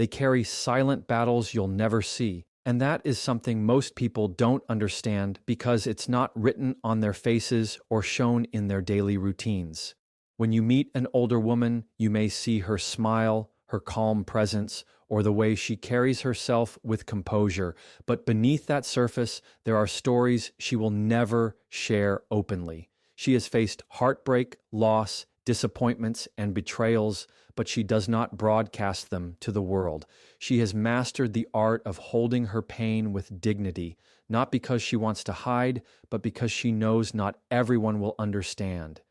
They carry silent battles you'll never see. And that is something most people don't understand because it's not written on their faces or shown in their daily routines. When you meet an older woman, you may see her smile, her calm presence, or the way she carries herself with composure. But beneath that surface, there are stories she will never share openly. She has faced heartbreak, loss, disappointments, and betrayals, but she does not broadcast them to the world. She has mastered the art of holding her pain with dignity, not because she wants to hide, but because she knows not everyone will understand.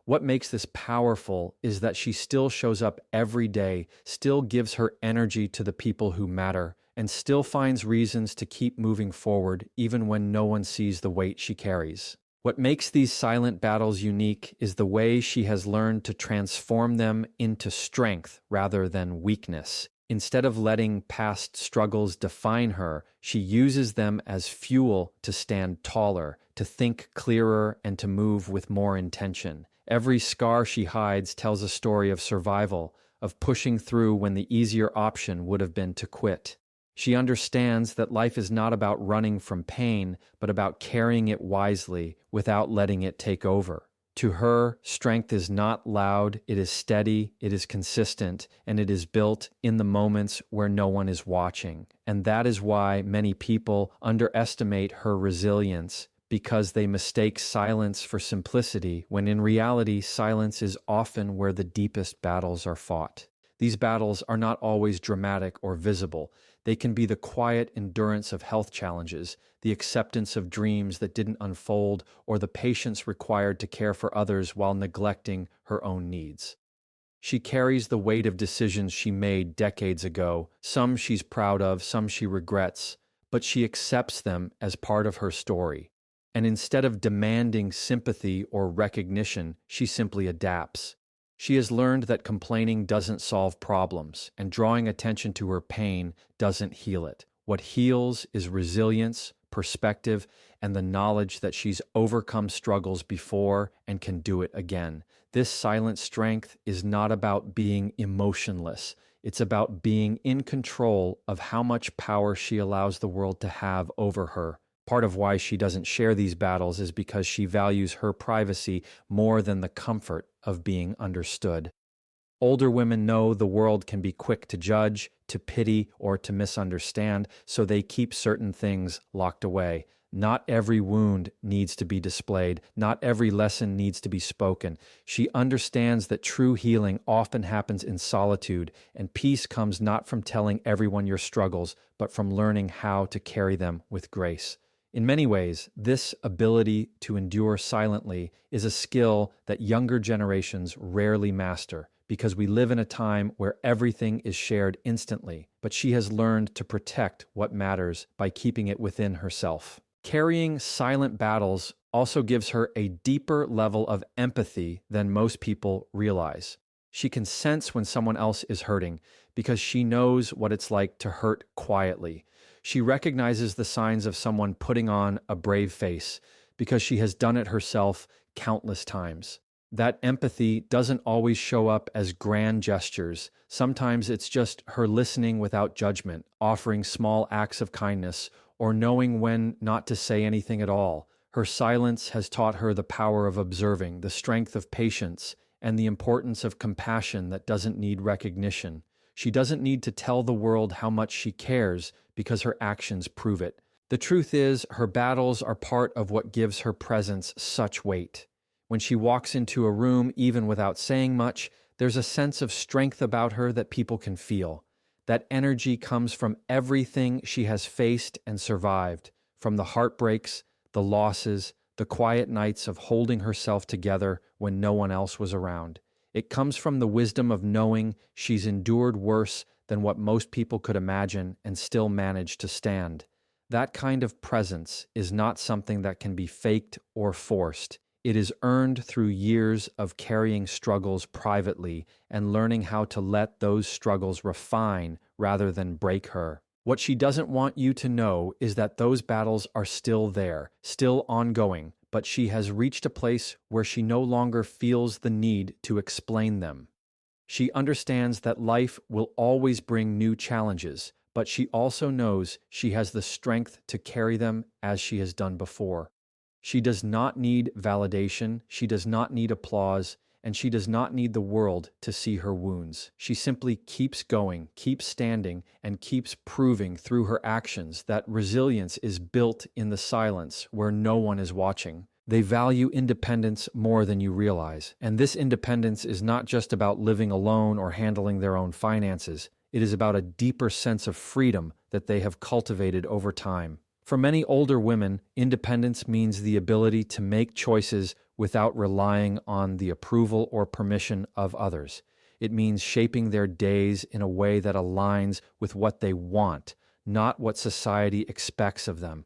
What makes this powerful is that she still shows up every day, still gives her energy to the people who matter, and still finds reasons to keep moving forward even when no one sees the weight she carries. What makes these silent battles unique is the way she has learned to transform them into strength rather than weakness. Instead of letting past struggles define her, she uses them as fuel to stand taller, to think clearer, and to move with more intention. Every scar she hides tells a story of survival, of pushing through when the easier option would have been to quit. She understands that life is not about running from pain, but about carrying it wisely without letting it take over. To her, strength is not loud, it is steady, it is consistent, and it is built in the moments where no one is watching. And that is why many people underestimate her resilience, because they mistake silence for simplicity, when in reality, silence is often where the deepest battles are fought. These battles are not always dramatic or visible. They can be the quiet endurance of health challenges, the acceptance of dreams that didn't unfold, or the patience required to care for others while neglecting her own needs. She carries the weight of decisions she made decades ago. Some she's proud of, some she regrets, but she accepts them as part of her story. And instead of demanding sympathy or recognition, she simply adapts. She has learned that complaining doesn't solve problems, and drawing attention to her pain doesn't heal it. What heals is resilience, perspective, and the knowledge that she's overcome struggles before and can do it again. This silent strength is not about being emotionless. It's about being in control of how much power she allows the world to have over her. Part of why she doesn't share these battles is because she values her privacy more than the comfort of being understood. Older women know the world can be quick to judge, to pity, or to misunderstand, so they keep certain things locked away. Not every wound needs to be displayed. Not every lesson needs to be spoken. She understands that true healing often happens in solitude, and peace comes not from telling everyone your struggles, but from learning how to carry them with grace. In many ways, this ability to endure silently is a skill that younger generations rarely master, because we live in a time where everything is shared instantly, but she has learned to protect what matters by keeping it within herself. Carrying silent battles also gives her a deeper level of empathy than most people realize. She can sense when someone else is hurting because she knows what it's like to hurt quietly. She recognizes the signs of someone putting on a brave face because she has done it herself countless times. That empathy doesn't always show up as grand gestures. Sometimes it's just her listening without judgment, offering small acts of kindness, or knowing when not to say anything at all. Her silence has taught her the power of observing, the strength of patience, and the importance of compassion that doesn't need recognition. She doesn't need to tell the world how much she cares because her actions prove it. The truth is, her battles are part of what gives her presence such weight. When she walks into a room, even without saying much, there's a sense of strength about her that people can feel. That energy comes from everything she has faced and survived, from the heartbreaks, the losses, the quiet nights of holding herself together when no one else was around. It comes from the wisdom of knowing she's endured worse than what most people could imagine and still managed to stand. That kind of presence is not something that can be faked or forced. It is earned through years of carrying struggles privately and learning how to let those struggles refine rather than break her. What she doesn't want you to know is that those battles are still there, still ongoing, but she has reached a place where she no longer feels the need to explain them. She understands that life will always bring new challenges, but she also knows she has the strength to carry them as she has done before. She does not need validation, she does not need applause, and she does not need the world to see her wounds. She simply keeps going, keeps standing, and keeps proving through her actions that resilience is built in the silence where no one is watching. They value independence more than you realize, and this independence is not just about living alone or handling their own finances. It is about a deeper sense of freedom that they have cultivated over time. For many older women, independence means the ability to make choices without relying on the approval or permission of others. It means shaping their days in a way that aligns with what they want, not what society expects of them.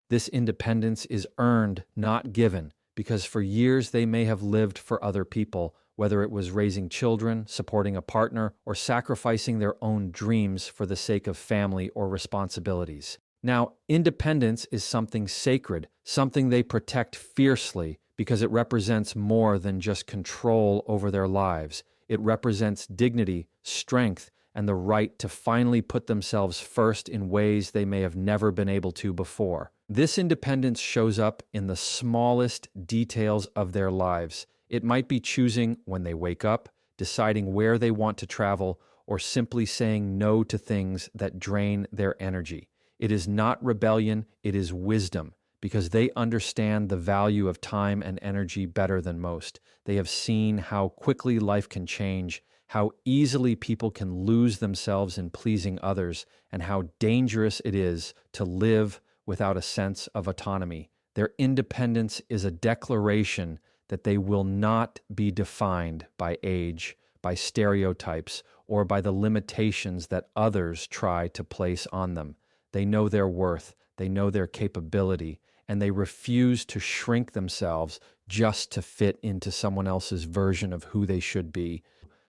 This independence is earned, not given, because for years they may have lived for other people, whether it was raising children, supporting a partner, or sacrificing their own dreams for the sake of family or responsibilities. Now, independence is something sacred, something they protect fiercely because it represents more than just control over their lives. It represents dignity, strength, and the right to finally put themselves first in ways they may have never been able to before. This independence shows up in the smallest details of their lives. It might be choosing when they wake up, deciding where they want to travel, or simply saying no to things that drain their energy. It is not rebellion, it is wisdom, because they understand the value of time and energy better than most. They have seen how quickly life can change, how easily people can lose themselves in pleasing others, and how dangerous it is to live without a sense of autonomy. Their independence is a declaration that they will not be defined by age, by stereotypes, or by the limitations that others try to place on them. They know their worth, they know their capability, and they refuse to shrink themselves just to fit into someone else's version of who they should be.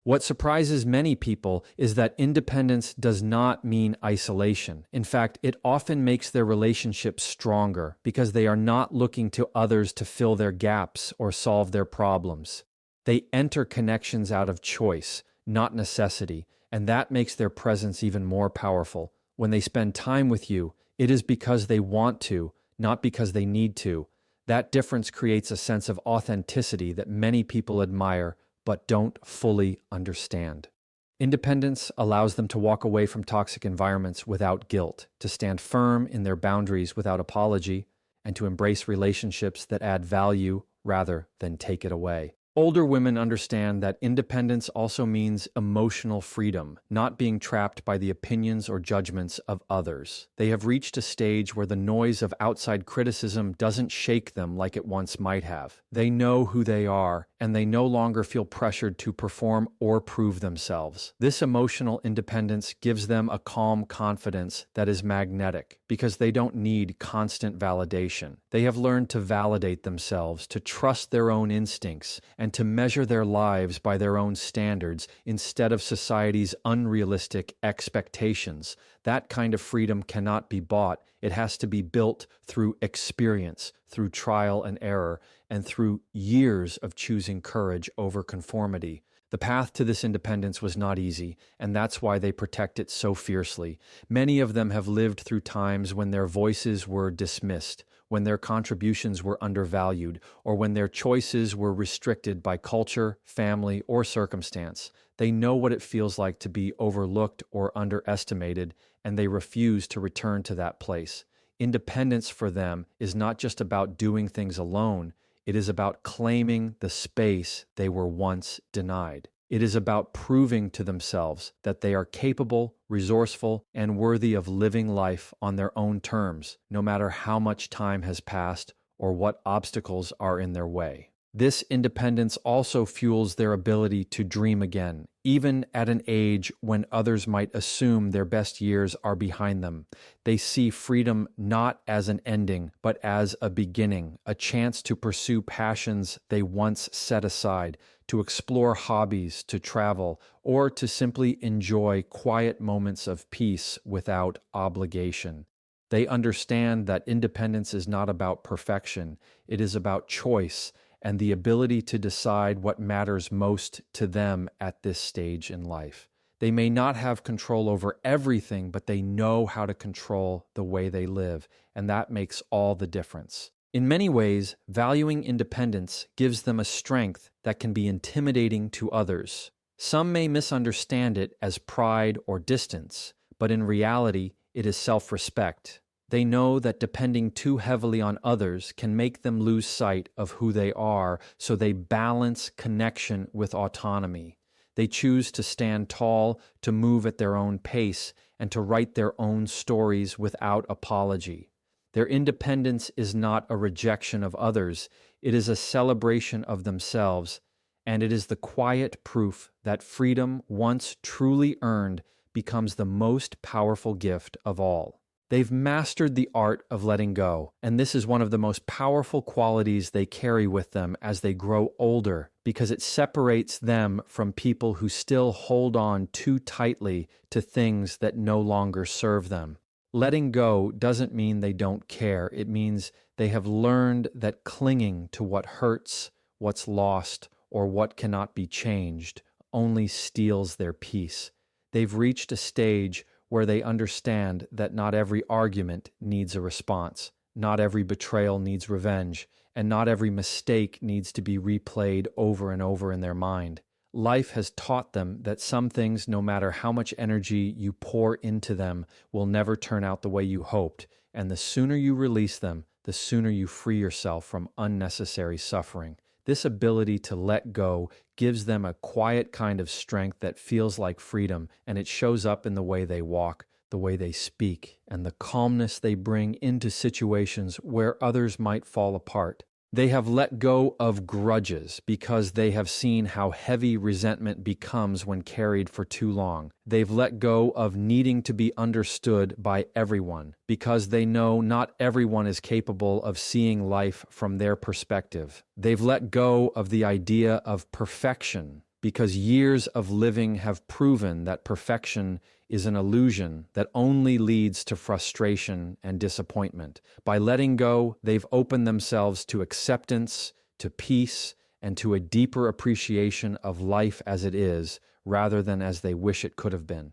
What surprises many people is that independence does not mean isolation. In fact, it often makes their relationships stronger because they are not looking to others to fill their gaps or solve their problems. They enter connections out of choice, not necessity, and that makes their presence even more powerful. When they spend time with you, it is because they want to, not because they need to. That difference creates a sense of authenticity that many people admire but don't fully understand. Independence allows them to walk away from toxic environments without guilt, to stand firm in their boundaries without apology, and to embrace relationships that add value rather than take it away. Older women understand that independence also means emotional freedom, not being trapped by the opinions or judgments of others. They have reached a stage where the noise of outside criticism doesn't shake them like it once might have. They know who they are, and they no longer feel pressured to perform or prove themselves. This emotional independence gives them a calm confidence that is magnetic, because they don't need constant validation. They have learned to validate themselves, to trust their own instincts, and to measure their lives by their own standards instead of society's unrealistic expectations. That kind of freedom cannot be bought. It has to be built through experience, through trial and error, and through years of choosing courage over conformity. The path to this independence was not easy, and that's why they protect it so fiercely. Many of them have lived through times when their voices were dismissed, when their contributions were undervalued, or when their choices were restricted by culture, family, or circumstance. They know what it feels like to be overlooked or underestimated, and they refuse to return to that place. Independence for them is not just about doing things alone. It is about claiming the space they were once denied. It is about proving to themselves that they are capable, resourceful, and worthy of living life on their own terms, no matter how much time has passed or what obstacles are in their way. This independence also fuels their ability to dream again, even at an age when others might assume their best years are behind them. They see freedom not as an ending, but as a beginning, a chance to pursue passions they once set aside, to explore hobbies, to travel, or to simply enjoy quiet moments of peace without obligation. They understand that independence is not about perfection, it is about choice, and the ability to decide what matters most to them at this stage in life. They may not have control over everything, but they know how to control the way they live, and that makes all the difference. In many ways, valuing independence gives them a strength that can be intimidating to others. Some may misunderstand it as pride or distance, but in reality, it is self-respect. They know that depending too heavily on others can make them lose sight of who they are, so they balance connection with autonomy. They choose to stand tall, to move at their own pace, and to write their own stories without apology. Their independence is not a rejection of others, it is a celebration of themselves, and it is the quiet proof that freedom, once truly earned, becomes the most powerful gift of all. They've mastered the art of letting go, and this is one of the most powerful qualities they carry with them as they grow older, because it separates them from people who still hold on too tightly to things that no longer serve them. Letting go doesn't mean they don't care. It means they have learned that clinging to what hurts, what's lost, or what cannot be changed only steals their peace. They've reached a stage where they understand that not every argument needs a response, not every betrayal needs revenge, and not every mistake needs to be replayed over and over in their mind. Life has taught them that some things, no matter how much energy you pour into them, will never turn out the way you hoped, and the sooner you release them, the sooner you free yourself from unnecessary suffering. This ability to let go gives them a quiet kind of strength that feels like freedom, and it shows up in the way they walk, the way they speak, and the calmness they bring into situations where others might fall apart. They have let go of grudges because they have seen how heavy resentment becomes when carried for too long. They've let go of needing to be understood by everyone because they know not everyone is capable of seeing life from their perspective. They've let go of the idea of perfection because years of living have proven that perfection is an illusion that only leads to frustration and disappointment. By letting go, they've opened themselves to acceptance, to peace, and to a deeper appreciation of life as it is, rather than as they wish it could have been.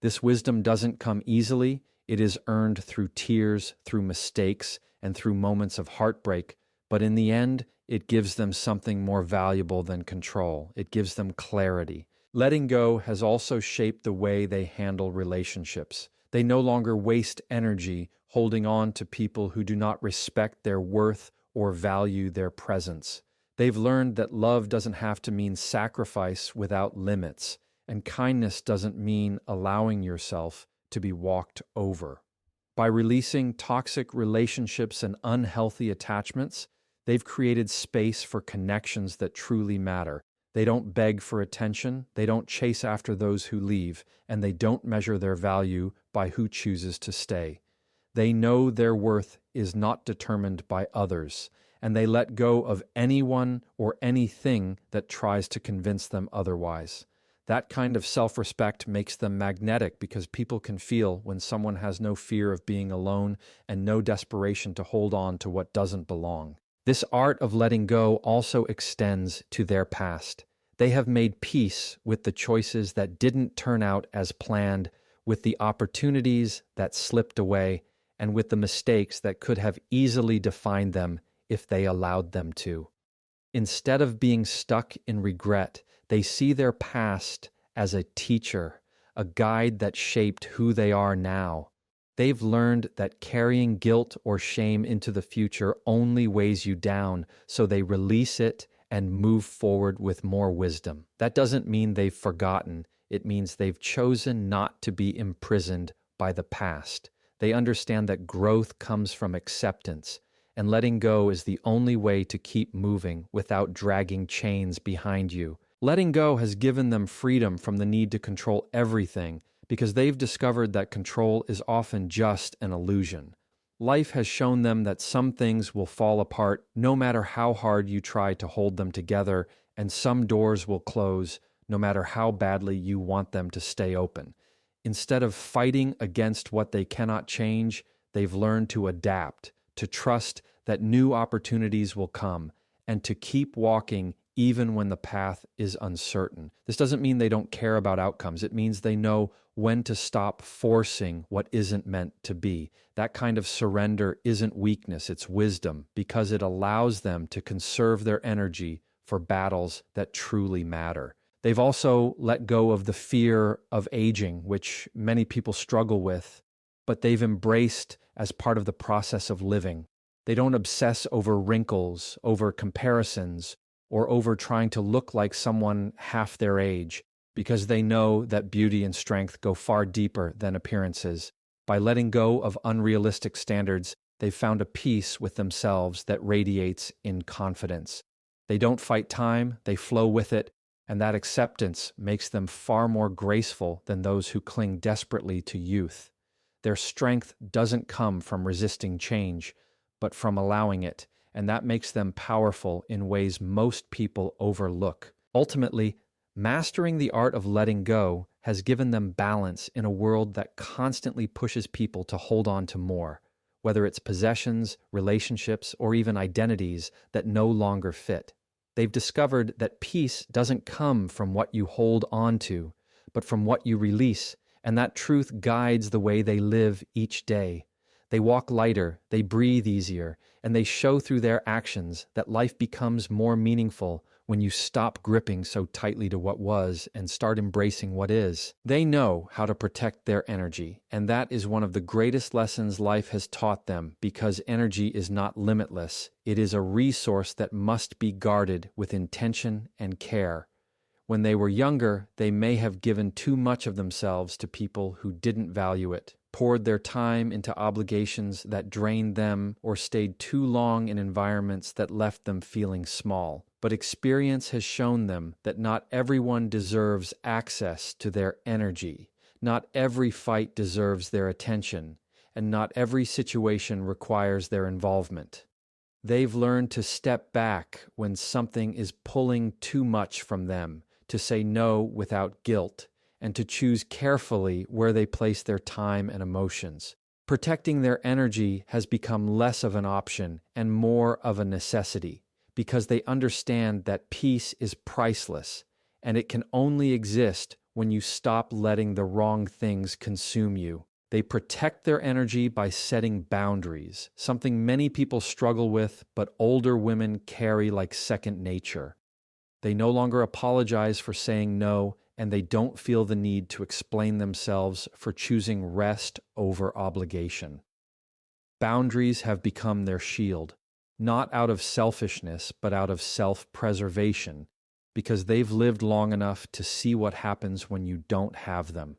This wisdom doesn't come easily. It is earned through tears, through mistakes, and through moments of heartbreak. But in the end, it gives them something more valuable than control. It gives them clarity. Letting go has also shaped the way they handle relationships. They no longer waste energy holding on to people who do not respect their worth or value their presence. They've learned that love doesn't have to mean sacrifice without limits, and kindness doesn't mean allowing yourself to be walked over. By releasing toxic relationships and unhealthy attachments, they've created space for connections that truly matter. They don't beg for attention, they don't chase after those who leave, and they don't measure their value by who chooses to stay. They know their worth is not determined by others, and they let go of anyone or anything that tries to convince them otherwise. That kind of self-respect makes them magnetic because people can feel when someone has no fear of being alone and no desperation to hold on to what doesn't belong. This art of letting go also extends to their past. They have made peace with the choices that didn't turn out as planned, with the opportunities that slipped away, and with the mistakes that could have easily defined them if they allowed them to. Instead of being stuck in regret, they see their past as a teacher, a guide that shaped who they are now. They've learned that carrying guilt or shame into the future only weighs you down, so they release it and move forward with more wisdom. That doesn't mean they've forgotten. It means they've chosen not to be imprisoned by the past. They understand that growth comes from acceptance, and letting go is the only way to keep moving without dragging chains behind you. Letting go has given them freedom from the need to control everything, because they've discovered that control is often just an illusion. Life has shown them that some things will fall apart no matter how hard you try to hold them together, and some doors will close no matter how badly you want them to stay open. Instead of fighting against what they cannot change, they've learned to adapt, to trust that new opportunities will come, and to keep walking even when the path is uncertain. This doesn't mean they don't care about outcomes. It means they know when to stop forcing what isn't meant to be. That kind of surrender isn't weakness, it's wisdom, because it allows them to conserve their energy for battles that truly matter. They've also let go of the fear of aging, which many people struggle with, but they've embraced as part of the process of living. They don't obsess over wrinkles, over comparisons, or over trying to look like someone half their age, because they know that beauty and strength go far deeper than appearances. By letting go of unrealistic standards, they've found a peace with themselves that radiates in confidence. They don't fight time, they flow with it, and that acceptance makes them far more graceful than those who cling desperately to youth. Their strength doesn't come from resisting change, but from allowing it, and that makes them powerful in ways most people overlook. Ultimately, mastering the art of letting go has given them balance in a world that constantly pushes people to hold on to more, whether it's possessions, relationships, or even identities that no longer fit. They've discovered that peace doesn't come from what you hold on to, but from what you release, and that truth guides the way they live each day. They walk lighter, they breathe easier, and they show through their actions that life becomes more meaningful when you stop gripping so tightly to what was and start embracing what is. They know how to protect their energy, and that is one of the greatest lessons life has taught them, because energy is not limitless. It is a resource that must be guarded with intention and care. When they were younger, they may have given too much of themselves to people who didn't value it, poured their time into obligations that drained them, or stayed too long in environments that left them feeling small. But experience has shown them that not everyone deserves access to their energy, not every fight deserves their attention, and not every situation requires their involvement. They've learned to step back when something is pulling too much from them, to say no without guilt, and to choose carefully where they place their time and emotions. Protecting their energy has become less of an option and more of a necessity, because they understand that peace is priceless, and it can only exist when you stop letting the wrong things consume you. They protect their energy by setting boundaries, something many people struggle with, but older women carry like second nature. They no longer apologize for saying no, and they don't feel the need to explain themselves for choosing rest over obligation. Boundaries have become their shield, not out of selfishness, but out of self-preservation, because they've lived long enough to see what happens when you don't have them.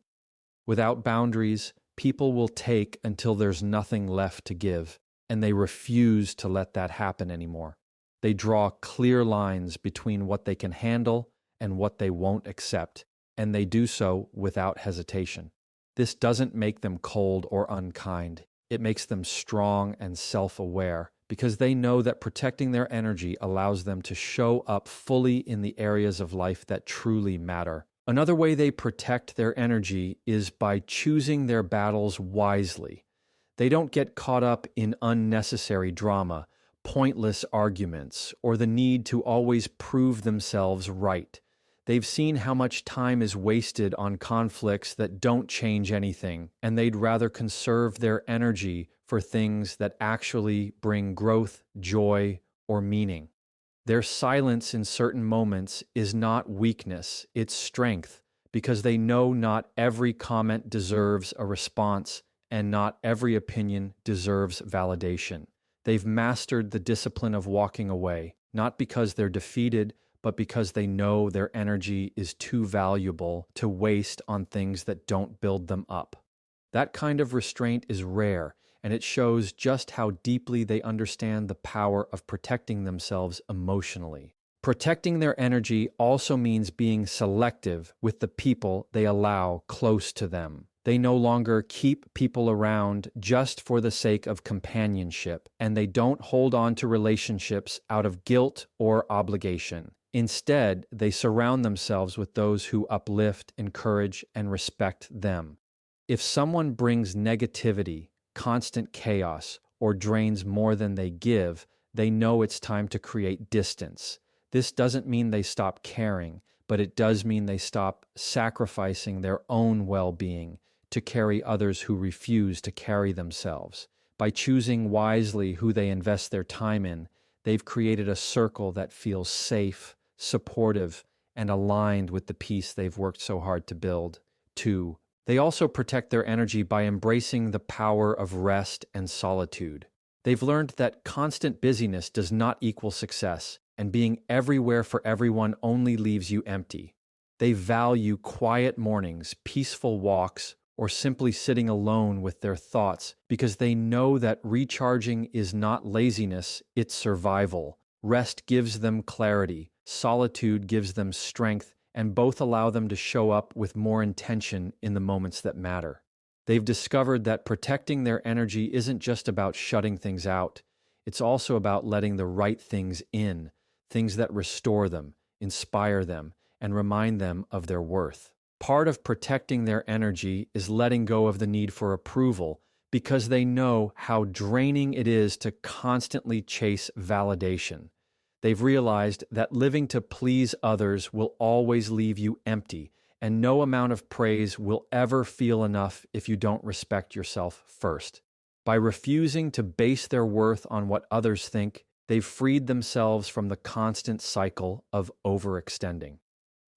Without boundaries, people will take until there's nothing left to give, and they refuse to let that happen anymore. They draw clear lines between what they can handle and what they won't accept, and they do so without hesitation. This doesn't make them cold or unkind. It makes them strong and self-aware, because they know that protecting their energy allows them to show up fully in the areas of life that truly matter. Another way they protect their energy is by choosing their battles wisely. They don't get caught up in unnecessary drama, pointless arguments, or the need to always prove themselves right. They've seen how much time is wasted on conflicts that don't change anything, and they'd rather conserve their energy for things that actually bring growth, joy, or meaning. Their silence in certain moments is not weakness, it's strength, because they know not every comment deserves a response, and not every opinion deserves validation. They've mastered the discipline of walking away, not because they're defeated, but because they know their energy is too valuable to waste on things that don't build them up. That kind of restraint is rare, and it shows just how deeply they understand the power of protecting themselves emotionally. Protecting their energy also means being selective with the people they allow close to them. They no longer keep people around just for the sake of companionship, and they don't hold on to relationships out of guilt or obligation. Instead, they surround themselves with those who uplift, encourage, and respect them. If someone brings negativity, constant chaos, or drains more than they give, they know it's time to create distance. This doesn't mean they stop caring, but it does mean they stop sacrificing their own well-being to carry others who refuse to carry themselves. By choosing wisely who they invest their time in, they've created a circle that feels safe, supportive, and aligned with the peace they've worked so hard to build. 2. They also protect their energy by embracing the power of rest and solitude. They've learned that constant busyness does not equal success, and being everywhere for everyone only leaves you empty. They value quiet mornings, peaceful walks, or simply sitting alone with their thoughts because they know that recharging is not laziness, it's survival. Rest gives them clarity, solitude gives them strength, and both allow them to show up with more intention in the moments that matter. They've discovered that protecting their energy isn't just about shutting things out, it's also about letting the right things in, things that restore them, inspire them, and remind them of their worth. Part of protecting their energy is letting go of the need for approval because they know how draining it is to constantly chase validation. They've realized that living to please others will always leave you empty, and no amount of praise will ever feel enough if you don't respect yourself first. By refusing to base their worth on what others think, they've freed themselves from the constant cycle of overextending.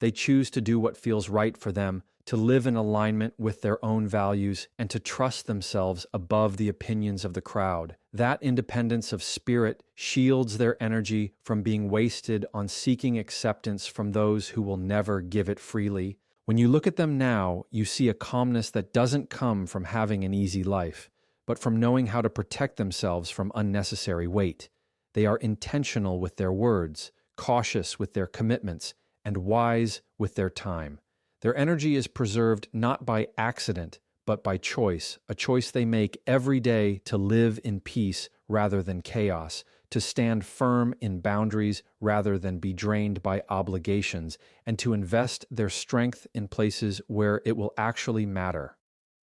They choose to do what feels right for them, to live in alignment with their own values, and to trust themselves above the opinions of the crowd. That independence of spirit shields their energy from being wasted on seeking acceptance from those who will never give it freely. When you look at them now, you see a calmness that doesn't come from having an easy life, but from knowing how to protect themselves from unnecessary weight. They are intentional with their words, cautious with their commitments, and wise with their time. Their energy is preserved not by accident, but by choice, a choice they make every day to live in peace rather than chaos, to stand firm in boundaries rather than be drained by obligations, and to invest their strength in places where it will actually matter.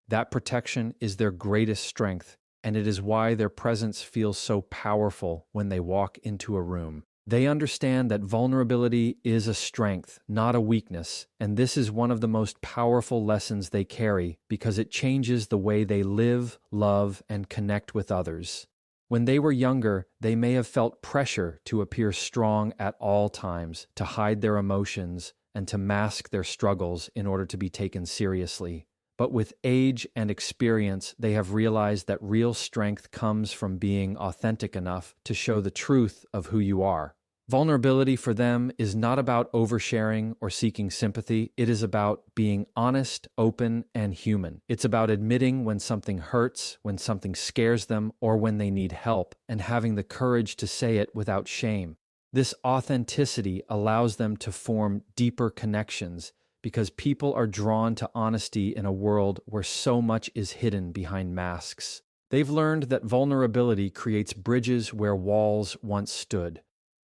That protection is their greatest strength, and it is why their presence feels so powerful when they walk into a room. They understand that vulnerability is a strength, not a weakness, and this is one of the most powerful lessons they carry because it changes the way they live, love, and connect with others. When they were younger, they may have felt pressure to appear strong at all times, to hide their emotions, and to mask their struggles in order to be taken seriously. But with age and experience, they have realized that real strength comes from being authentic enough to show the truth of who you are. Vulnerability for them is not about oversharing or seeking sympathy. It is about being honest, open, and human. It's about admitting when something hurts, when something scares them, or when they need help, and having the courage to say it without shame. This authenticity allows them to form deeper connections because people are drawn to honesty in a world where so much is hidden behind masks. They've learned that vulnerability creates bridges where walls once stood.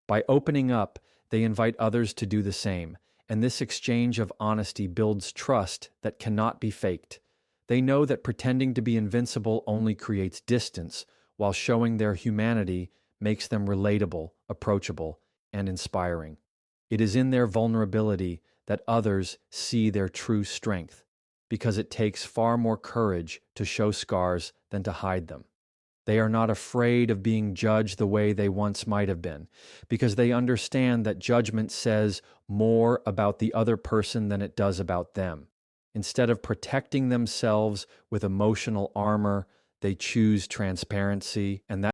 By opening up, they invite others to do the same, and this exchange of honesty builds trust that cannot be faked. They know that pretending to be invincible only creates distance, while showing their humanity makes them relatable, approachable, and inspiring. It is in their vulnerability that others see their true strength, because it takes far more courage to show scars than to hide them. They are not afraid of being judged the way they once might have been, because they understand that judgment says more about the other person than it does about them. Instead of protecting themselves with emotional armor, they choose transparency, and that